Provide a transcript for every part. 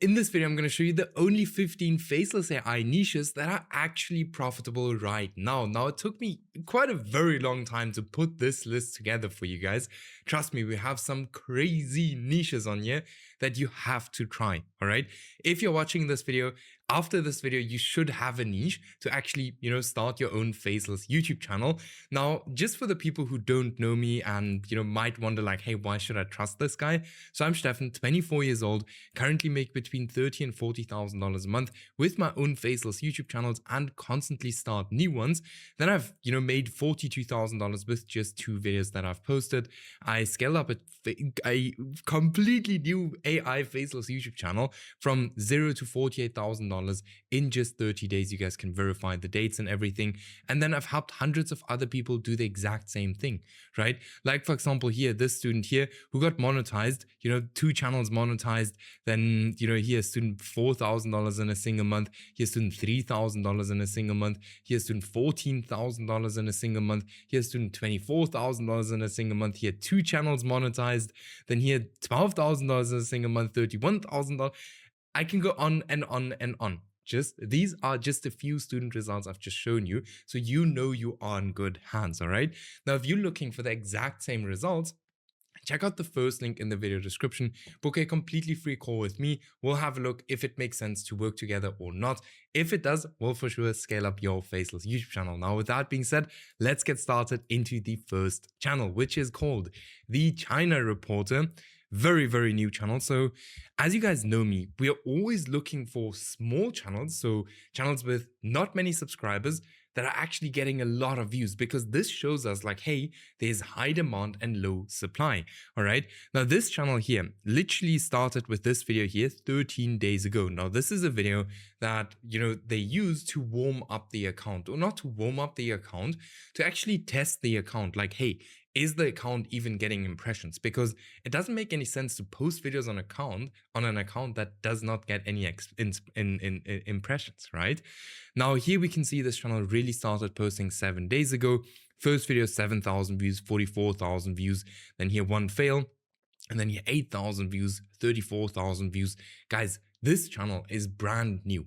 In this video, I'm going to show you the only 15 faceless AI niches that are actually profitable right now. Now, it took me quite a very long time to put this list together for you guys. Trust me, we have some crazy niches on here that you have to try, all right? If you're watching this video, after this video, you should have a niche to actually, start your own faceless YouTube channel. Now, just for the people who don't know me and, might wonder like, hey, why should I trust this guy? So I'm Stefan, 24 years old, currently make between $30,000 and $40,000 a month with my own faceless YouTube channels and constantly start new ones. Then I've, made $42,000 with just 2 videos that I've posted. I scaled up a completely new AI faceless YouTube channel from $0 to $48,000 in just 30 days. You guys can verify the dates and everything. And then I've helped hundreds of other people do the exact same thing, right? Like, for example, here, this student here who got monetized, 2 channels monetized. Then, here, student $4,000 in a single month. Here, student $3,000 in a single month. Here, student $14,000 in a single month. Here, student $24,000 in a single month. Here, 2 channels monetized. Then here, $12,000 in a single month, $31,000. I can go on and on and on. These are just a few student results I've just shown you, so you are in good hands, all right? Now, if you're looking for the exact same results, check out the first link in the video description. Book a completely free call with me. We'll have a look if it makes sense to work together or not. If it does, we'll for sure scale up your faceless YouTube channel. Now, with that being said, let's get started into the first channel, which is called the China Reporter. Very, very new channel. So as you guys know me, we are always looking for small channels. So channels with not many subscribers that are actually getting a lot of views, because this shows us like, hey, there's high demand and low supply. All right. Now, this channel here literally started with this video here 13 days ago. Now, this is a video that, they use to warm up the account, or not to warm up the account, to actually test the account. Like, hey, is the account even getting impressions? Because it doesn't make any sense to post videos on an account that does not get any impressions, right? Now, here we can see this channel really started posting 7 days ago. First video, 7,000 views, 44,000 views. Then here, 1 fail. And then here, 8,000 views, 34,000 views. Guys, this channel is brand new.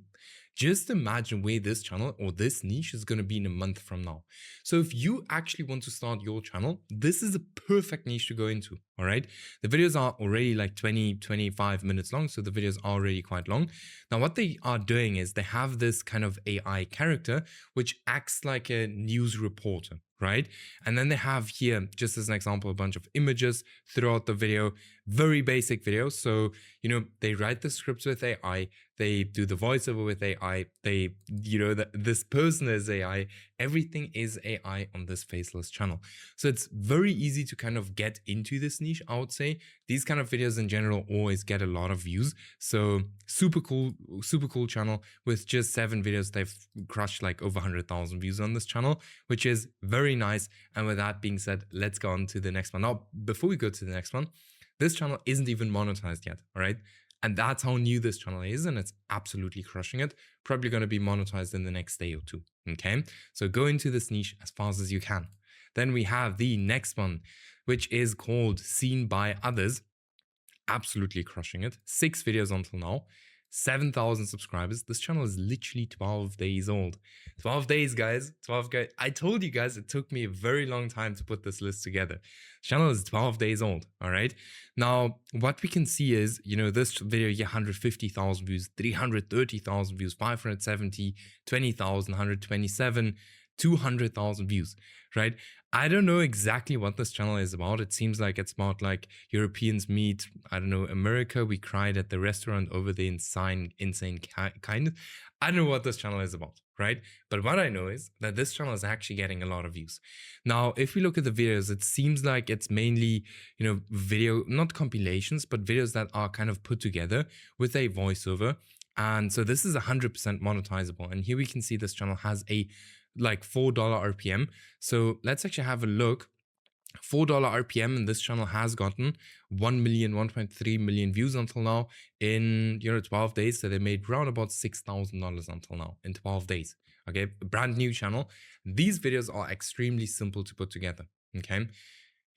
Just imagine where this channel or this niche is going to be in a month from now. So if you actually want to start your channel, this is a perfect niche to go into, all right? The videos are already like 20-25 minutes long, so the videos are already quite long. Now, what they are doing is they have this kind of AI character, which acts like a news reporter, right? And then they have here, just as an example, a bunch of images throughout the video, very basic videos. So, they write the scripts with AI, they do the voiceover with AI, this person is AI, everything is AI on this faceless channel. So it's very easy to kind of get into this niche, I would say. These kind of videos in general always get a lot of views. So super cool channel. With just 7 videos, they've crushed like over 100,000 views on this channel, which is very nice. And with that being said, let's go on to the next one. Now, before we go to the next one, this channel isn't even monetized yet, all right? And that's how new this channel is, and it's absolutely crushing it. Probably going to be monetized in the next day or 2, okay? So go into this niche as fast as you can. Then we have the next one, which is called Seen by Others. Absolutely crushing it. 6 videos until now. 7,000 subscribers. This channel is literally 12 days old. 12 days, guys. 12 guys. I told you guys it took me a very long time to put this list together. This channel is 12 days old, all right? Now, what we can see is, this video, 150,000 views, 330,000 views, 570, 20,000, 127, 200,000 views, right? I don't know exactly what this channel is about. It seems like it's about like Europeans meet, I don't know, America. We cried at the restaurant over the insane kindness. I don't know what this channel is about, right? But what I know is that this channel is actually getting a lot of views. Now, if we look at the videos, it seems like it's mainly, video, not compilations, but videos that are kind of put together with a voiceover. And so this is 100% monetizable. And here we can see this channel has a like $4 RPM. So let's actually have a look. $4 RPM, and this channel has gotten 1.3 million views until now in 12 days. So they made around about $6,000 until now in 12 days. Okay, brand new channel. These videos are extremely simple to put together. Okay,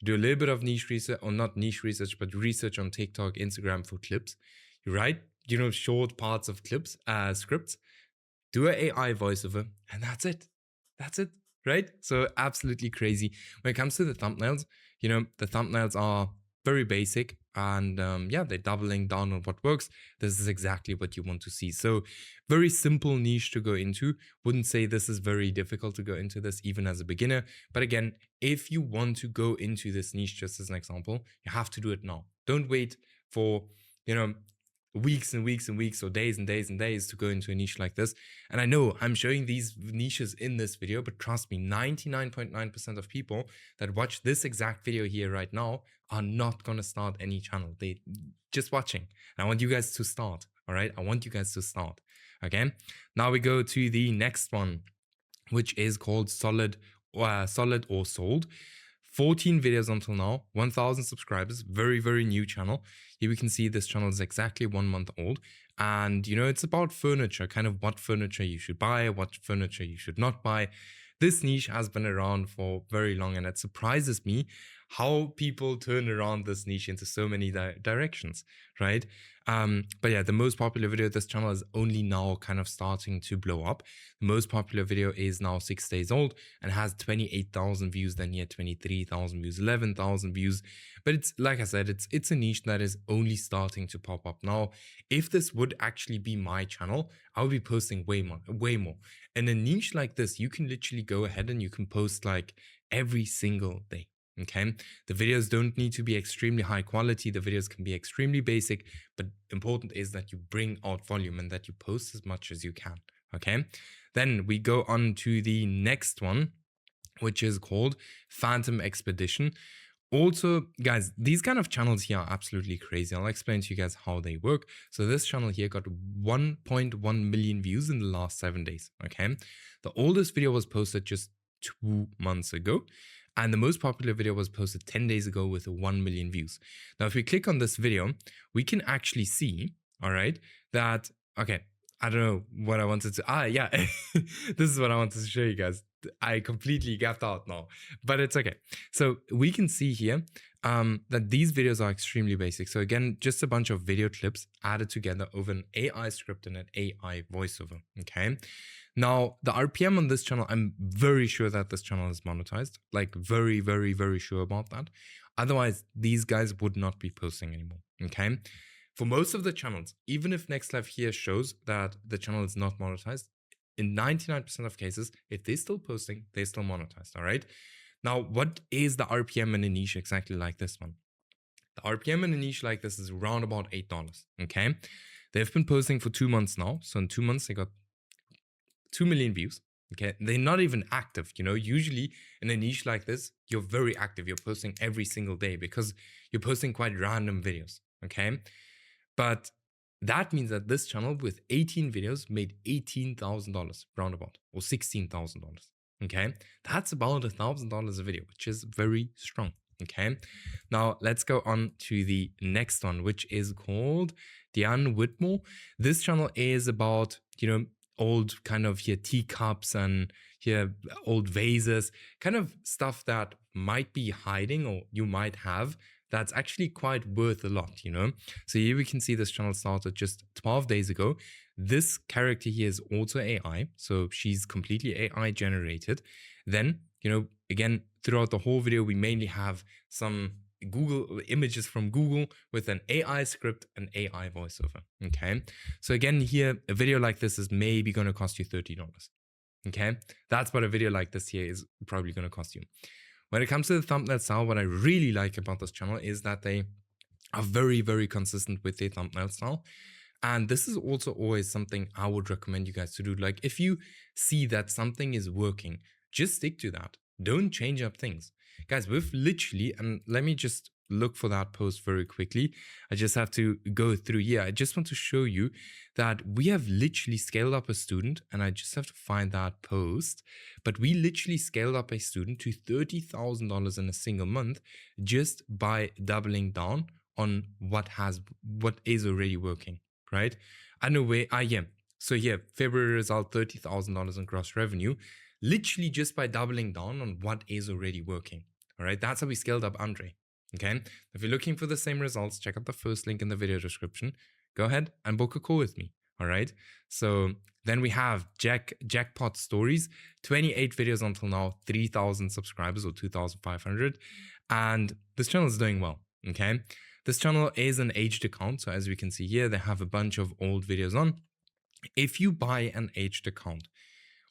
do a little bit of niche research, or not niche research, but research on TikTok, Instagram for clips. You write short parts of clips, scripts, do an AI voiceover, and that's it. That's it, right? So absolutely crazy. When it comes to the thumbnails, the thumbnails are very basic, and they're doubling down on what works. This is exactly what you want to see. So very simple niche to go into. Wouldn't say this is very difficult to go into this even as a beginner. But again, if you want to go into this niche, just as an example, you have to do it now. Don't wait for, weeks and weeks and weeks or days and days and days to go into a niche like this. And I know I'm showing these niches in this video, but trust me, 99.9% of people that watch this exact video here right now are not going to start any channel. They just watching. And I want you guys to start. All right. I want you guys to start. Okay. Now we go to the next one, which is called Solid or Sold. 14 videos until now, 1,000 subscribers, very, very new channel. Here we can see this channel is exactly 1 month old. And, it's about furniture, kind of what furniture you should buy, what furniture you should not buy. This niche has been around for very long, and it surprises me how people turn around this niche into so many directions, right? But yeah, the most popular video of this channel is only now kind of starting to blow up. The most popular video is now 6 days old and has 28,000 views, then here 23,000 views, 11,000 views. But it's, like I said, it's a niche that is only starting to pop up now. If this would actually be my channel, I would be posting way more. In a niche like this, you can literally go ahead and you can post like every single day. Okay, the videos don't need to be extremely high quality. The videos can be extremely basic, but important is that you bring out volume and that you post as much as you can. Okay, then we go on to the next one, which is called Phantom Expedition. Also, guys, these kind of channels here are absolutely crazy. I'll explain to you guys how they work. So this channel here got 1.1 million views in the last 7 days. Okay, the oldest video was posted just 2 months ago. And the most popular video was posted 10 days ago with 1 million views. Now, if we click on this video, we can actually see, all right, that, okay, I don't know what I wanted to, yeah, this is what I wanted to show you guys. I completely gapped out now, but it's okay. So we can see here that these videos are extremely basic. So again, just a bunch of video clips added together over an AI script and an AI voiceover, okay? Now, the RPM on this channel, I'm very sure that this channel is monetized. Like very, very, very sure about that. Otherwise, these guys would not be posting anymore, okay? For most of the channels, even if Next Life here shows that the channel is not monetized, in 99% of cases, if they're still posting, they're still monetized, all right? Now, what is the RPM in a niche exactly like this one? The RPM in a niche like this is around about $8, okay? They've been posting for 2 months now. So in 2 months, they got 2 million views. Okay, they're not even active. Usually in a niche like this, you're very active. You're posting every single day because you're posting quite random videos. Okay, but that means that this channel with 18 videos made $18,000 roundabout, or $16,000. Okay, that's about $1,000 a video, which is very strong. Okay, now let's go on to the next one, which is called Diane Whitmore. This channel is about, old kind of here teacups and here old vases, kind of stuff that might be hiding or you might have that's actually quite worth a lot, So here we can see this channel started just 12 days ago. This character here is also AI, so she's completely AI generated. Then, again, throughout the whole video, we mainly have some Google images from Google with an AI script and AI voiceover. Okay, so again, here a video like this is maybe going to cost you $30. Okay, that's what a video like this here is probably going to cost you. When it comes to the thumbnail style, what I really like about this channel is that they are very, very consistent with their thumbnail style. And this is also always something I would recommend you guys to do. Like if you see that something is working, just stick to that. Don't change up things. Guys, we've literally, and let me just look for that post very quickly. I just have to go through here. I just want to show you that we have literally scaled up a student, and I just have to find that post. But we literally scaled up a student to $30,000 in a single month just by doubling down on what is already working, right? I know where I am. So here, February result, $30,000 in gross revenue, literally just by doubling down on what is already working. All right, that's how we scaled up Andre. Okay, if you're looking for the same results, check out the first link in the video description. go ahead and book a call with me. All right. So then we have Jackpot Stories, 28 videos until now, 3,000 subscribers or 2,500. And this channel is doing well. Okay. This channel is an aged account. So as we can see here, they have a bunch of old videos on. If you buy an aged account,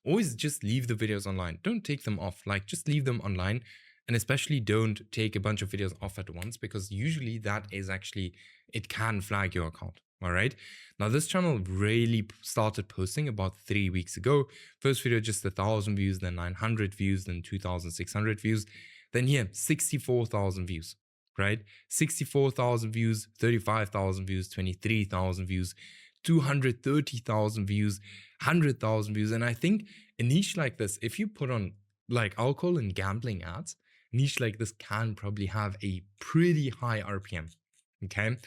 always just leave the videos online. Don't take them off. Like, just leave them online. And especially don't take a bunch of videos off at once, because usually that is actually, it can flag your account. All right. Now, this channel really started posting about 3 weeks ago. First video, just 1,000 views, then 900 views, then 2,600 views. Then here, 64,000 views, right? 64,000 views, 35,000 views, 23,000 views, 230,000 views, 100,000 views. And I think a niche like this, if you put on like alcohol and gambling ads, niche like this can probably have a pretty high RPM. Okay,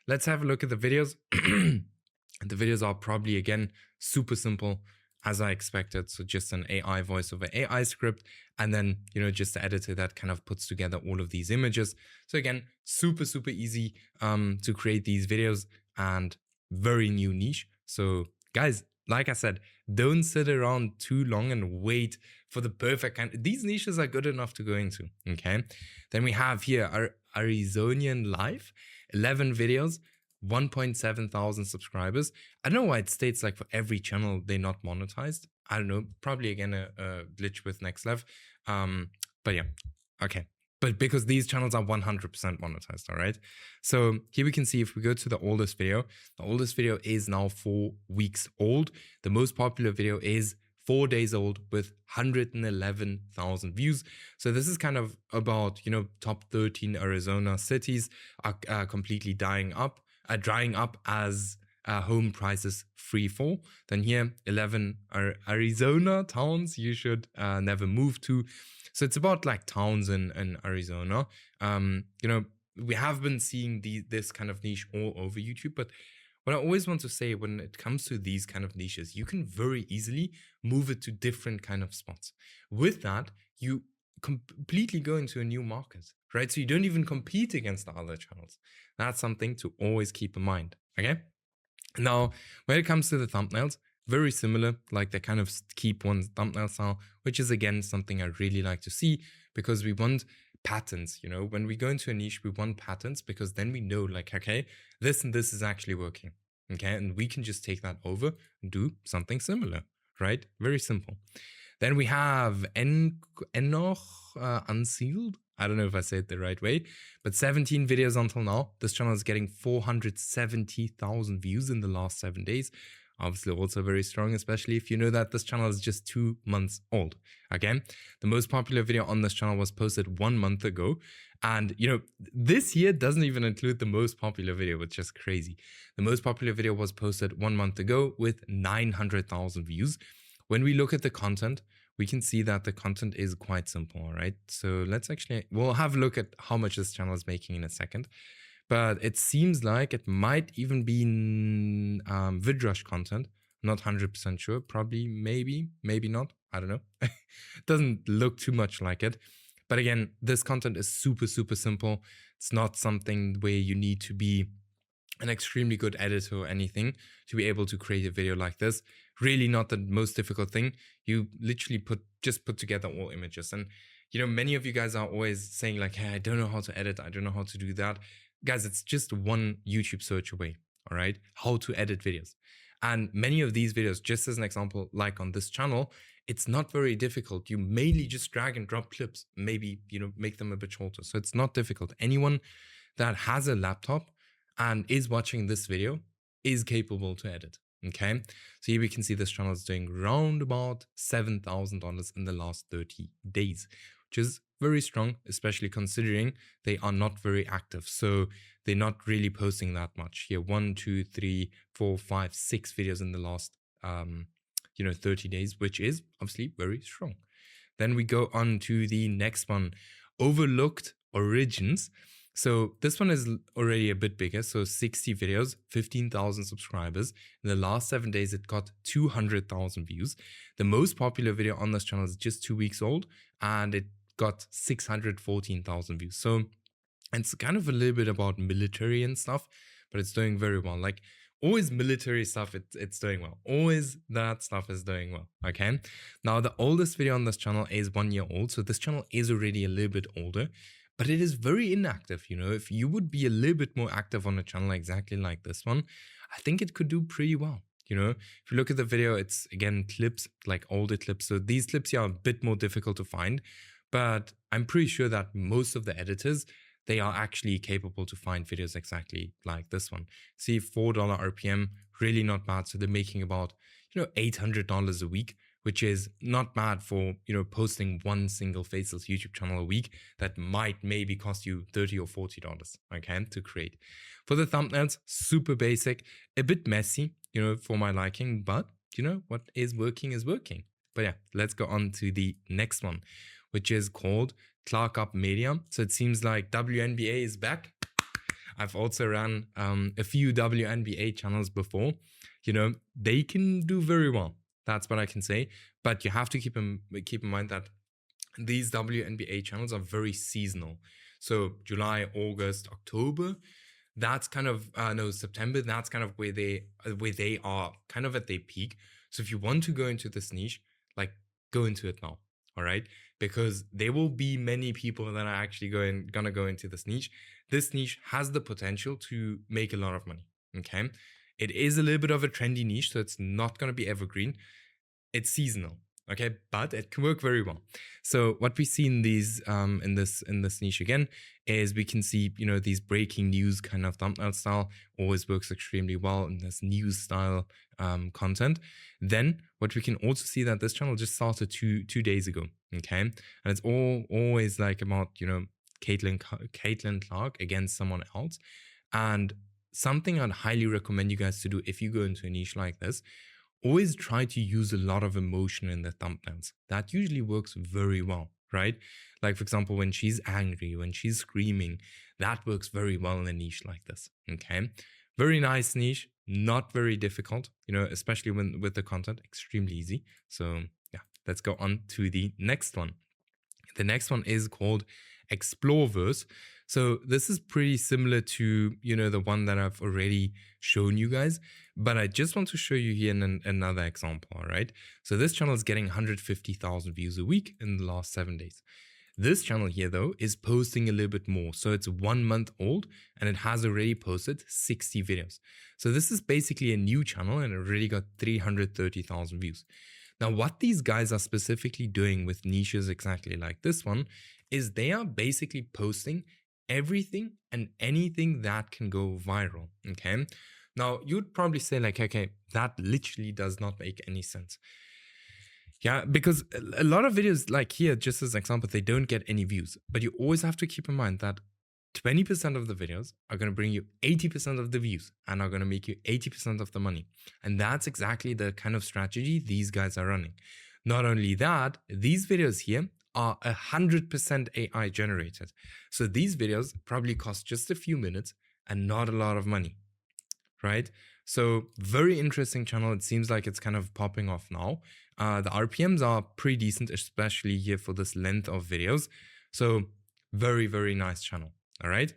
let's have a look at the videos. The videos are probably, again, super simple as I expected. So just an AI voiceover AI script, and then, just the editor that kind of puts together all of these images. So again, super easy to create these videos, and very new niche. So guys, like I said, don't sit around too long and wait for the perfect kind. These niches are good enough to go into. Okay. Then we have here our Arizonian Life, 11 videos, 1.7 thousand subscribers. I don't know why it states like for every channel they're not monetized. I don't know. Probably again a glitch with Next Level. But yeah. Okay. But because these channels are 100% monetized, all right? So here we can see, if we go to the oldest video is now 4 weeks old. The most popular video is 4 days old with 111,000 views. So this is kind of about, top 13 Arizona cities are completely drying up as home prices free fall. Then here, 11 Arizona towns you should never move to. So it's about like towns in Arizona. We have been seeing this kind of niche all over YouTube, but what I always want to say when it comes to these kind of niches, you can very easily move it to different kind of spots. With that, you completely go into a new market, right? So you don't even compete against the other channels. That's something to always keep in mind, okay? Now, when it comes to the thumbnails, very similar, like they kind of keep one thumbnail style, which is again something I really like to see, because we want patterns. When we go into a niche, we want patterns, because then we know like, okay, this and this is actually working. Okay, and we can just take that over and do something similar, right? Very simple. Then we have Enoch Unsealed. I don't know if I said it the right way, but 17 videos until now. This channel is getting 470,000 views in the last 7 days. Obviously also very strong, especially if you know that this channel is just 2 months old. Again, the most popular video on this channel was posted 1 month ago. And, this year doesn't even include the most popular video, which is crazy. The most popular video was posted 1 month ago with 900,000 views. When we look at the content, we can see that the content is quite simple, all right? So we'll have a look at how much this channel is making in a second. But it seems like it might even be VidRush content. Not 100% sure. Probably, maybe not. I don't know. Doesn't look too much like it. But again, this content is super simple. It's not something where you need to be an extremely good editor or anything to be able to create a video like this. Really not the most difficult thing. You literally put together all images. And many of you guys are always saying like, hey, I don't know how to edit, I don't know how to do that. Guys, it's just one YouTube search away, all right? How to edit videos. And many of these videos, just as an example, like on this channel, it's not very difficult. You mainly just drag and drop clips, maybe, make them a bit shorter. So it's not difficult. Anyone that has a laptop and is watching this video is capable to edit, okay? So here we can see this channel is doing around about $7,000 in the last 30 days, which is very strong, especially considering they are not very active. So they're not really posting that much. Here, 1, 2, 3, 4, 5, 6 videos in the last 30 days, which is obviously very strong. Then we go on to the next one, Overlooked Origins. So this one is already a bit bigger. So 60 videos, 15,000 subscribers. In the last 7 days, it got 200,000 views. The most popular video on this channel is just 2 weeks old, and it got 614,000 views. So it's kind of a little bit about military and stuff, but it's doing very well. Like, always military stuff, it's doing well. Always that stuff is doing well, okay? Now, the oldest video on this channel is 1 year old, so this channel is already a little bit older, but it is very inactive, you know? If you would be a little bit more active on a channel exactly like this one, I think it could do pretty well. You know, if you look at the video, it's again clips, like older clips. So these clips here are a bit more difficult to find, but I'm pretty sure that most of the editors, they are actually capable to find videos exactly like this one. See, $4 RPM, really not bad. So they're making about, $800 a week, which is not bad for, posting one single Faceless YouTube channel a week that might maybe cost you $30 or $40, okay, to create. For the thumbnails, super basic, a bit messy, for my liking, but what is working is working. But yeah, let's go on to the next one, which is called Clark Up Media. So it seems like WNBA is back. I've also ran a few WNBA channels before. They can do very well. That's what I can say. But you have to keep in mind that these WNBA channels are very seasonal. So July, August, October, that's kind of September, that's kind of where they are kind of at their peak. So if you want to go into this niche, like, go into it now, all right? Because there will be many people that are actually gonna go into this niche. This niche has the potential to make a lot of money, okay? It is a little bit of a trendy niche, so it's not gonna be evergreen. It's seasonal, okay, but it can work very well. So what we see in these in this niche again is we can see these breaking news kind of thumbnail style always works extremely well in this news style content. Then what we can also see that this channel just started two days ago, okay, and it's always like about Caitlin Clark against someone else. And something I'd highly recommend you guys to do if you go into a niche like this, always try to use a lot of emotion in the thumbnails. That usually works very well, right? Like, for example, when she's angry, when she's screaming, that works very well in a niche like this, okay? Very nice niche, not very difficult, especially with the content, extremely easy. So yeah, let's go on to the next one. The next one is called Exploreverse. So this is pretty similar to, the one that I've already shown you guys, but I just want to show you here another example, all right? So this channel is getting 150,000 views a week in the last 7 days. This channel here, though, is posting a little bit more. So it's 1 month old and it has already posted 60 videos. So this is basically a new channel and it already got 330,000 views. Now, what these guys are specifically doing with niches exactly like this one is they are basically posting everything and anything that can go viral, okay? Now, you'd probably say like, okay, that literally does not make any sense. Yeah, because a lot of videos like here, just as an example, they don't get any views. But you always have to keep in mind that 20% of the videos are going to bring you 80% of the views and are going to make you 80% of the money. And that's exactly the kind of strategy these guys are running. Not only that, these videos here are 100% AI generated. So these videos probably cost just a few minutes and not a lot of money, right? So very interesting channel. It seems like it's kind of popping off now. The RPMs are pretty decent, especially here for this length of videos. So very, very nice channel. All right.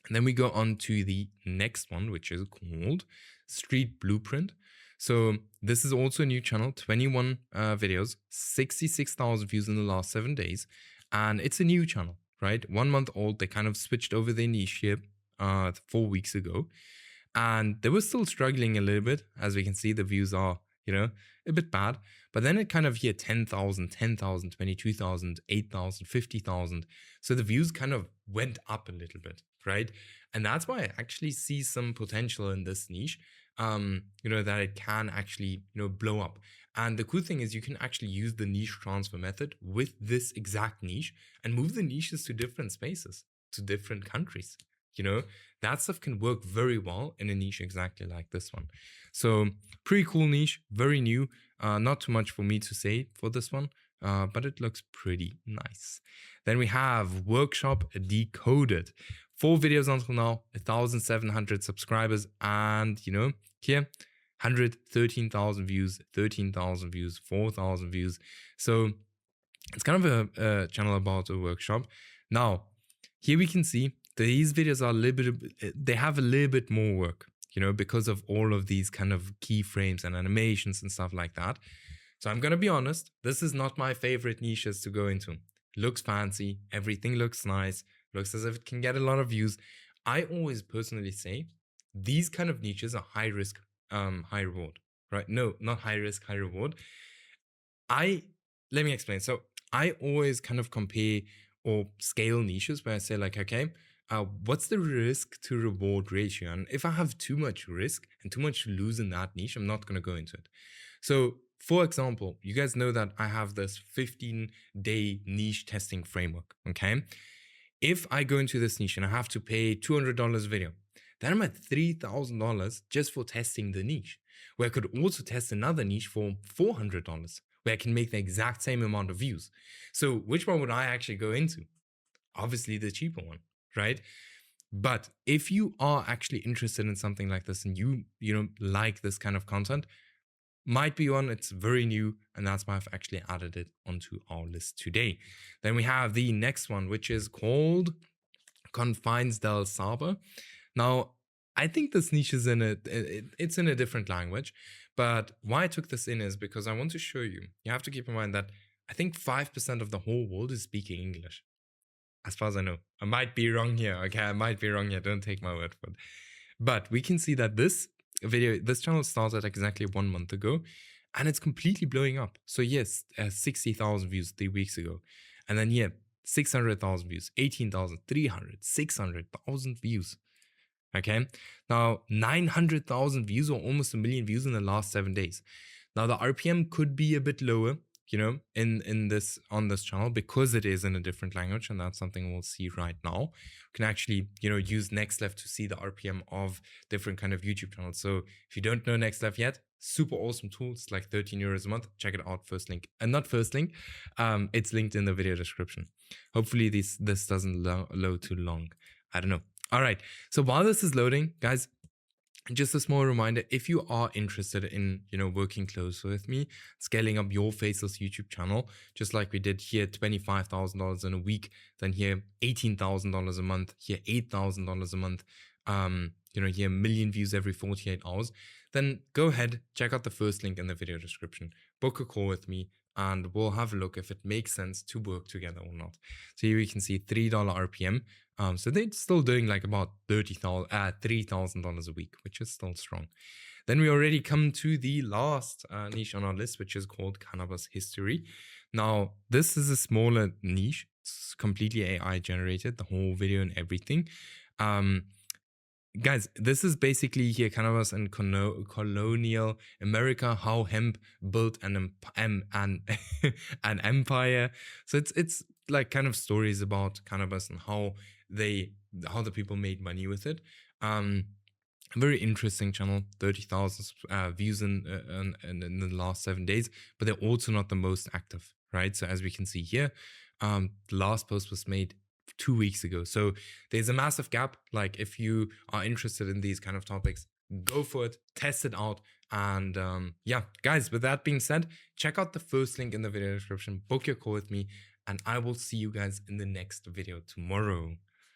And then we go on to the next one, which is called Street Blueprint. So this is also a new channel, 21 videos, 66,000 views in the last 7 days. And it's a new channel, right? 1 month old. They kind of switched over their niche here 4 weeks ago. And they were still struggling a little bit. As we can see, the views are, a bit bad. But then it kind of here 10,000, 10,000, 22,000, 8,000, 50,000. So the views kind of went up a little bit, right? And that's why I actually see some potential in this niche, that it can actually, blow up. And the cool thing is you can actually use the niche transfer method with this exact niche and move the niches to different spaces, to different countries. That stuff can work very well in a niche exactly like this one. So pretty cool niche, very new. Not too much for me to say for this one, but it looks pretty nice. Then we have Workshop Decoded. 4 videos until now, 1,700 subscribers, and here 113,000 views, 13,000 views, 4,000 views. So it's kind of a channel about a workshop. Now, here we can see these videos are a little bit, they have a little bit more work. because of all of these kind of keyframes and animations and stuff like that. So I'm going to be honest, this is not my favorite niches to go into. Looks fancy, everything looks nice, looks as if it can get a lot of views. I always personally say these kind of niches are high risk, high reward, right? No, not high risk, high reward. Let me explain. So I always kind of compare or scale niches where I say like, okay, what's the risk to reward ratio? And if I have too much risk and too much to lose in that niche, I'm not going to go into it. So for example, you guys know that I have this 15-day niche testing framework, okay? If I go into this niche and I have to pay $200 a video, then I'm at $3,000 just for testing the niche, where I could also test another niche for $400, where I can make the exact same amount of views. So which one would I actually go into? Obviously the cheaper one, right? But if you are actually interested in something like this and you like this kind of content, might be one, it's very new, and that's why I've actually added it onto our list today. Then we have the next one, which is called Confines Del Saber. Now, I think this niche is it's in a different language, but why I took this in is because I want to show you. You have to keep in mind that I think 5% of the whole world is speaking English, as far as I know. I might be wrong here, okay? I might be wrong here, don't take my word for it. But we can see that this channel started exactly 1 month ago, and it's completely blowing up. So yes, 60,000 views 3 weeks ago. And then 600,000 views, 18,000, 300, 600,000 views. Okay, now 900,000 views or almost 1 million views in the last 7 days. Now the RPM could be a bit lower, in this on this channel because it is in a different language, and that's something we'll see right now. We can actually, use NextLeft to see the RPM of different kind of YouTube channels. So if you don't know NextLeft yet, super awesome tool. It's like 13 euros a month. Check it out. First link, and not first link. It's linked in the video description. Hopefully this doesn't load too long. I don't know. All right. So while this is loading, guys, just a small reminder, if you are interested in, working closer with me, scaling up your Faceless YouTube channel, just like we did here, $25,000 in a week, then here, $18,000 a month, here, $8,000 a month, here, 1 million views every 48 hours, then go ahead, check out the first link in the video description, book a call with me, and we'll have a look if it makes sense to work together or not. So here we can see $3 RPM. So they're still doing like about $3,000 a week, which is still strong. Then we already come to the last niche on our list, which is called Cannabis History. Now, this is a smaller niche. It's completely AI generated, the whole video and everything. Guys, this is basically here cannabis and colonial America, how hemp built an empire. So it's like kind of stories about cannabis and how the people made money with it. Very interesting channel, 30,000 views in the last 7 days, but they're also not the most active, right? So as we can see here, the last post was made 2 weeks ago. So there's a massive gap. Like if you are interested in these kind of topics, go for it, test it out. And guys, with that being said, check out the first link in the video description, book your call with me, and I will see you guys in the next video tomorrow.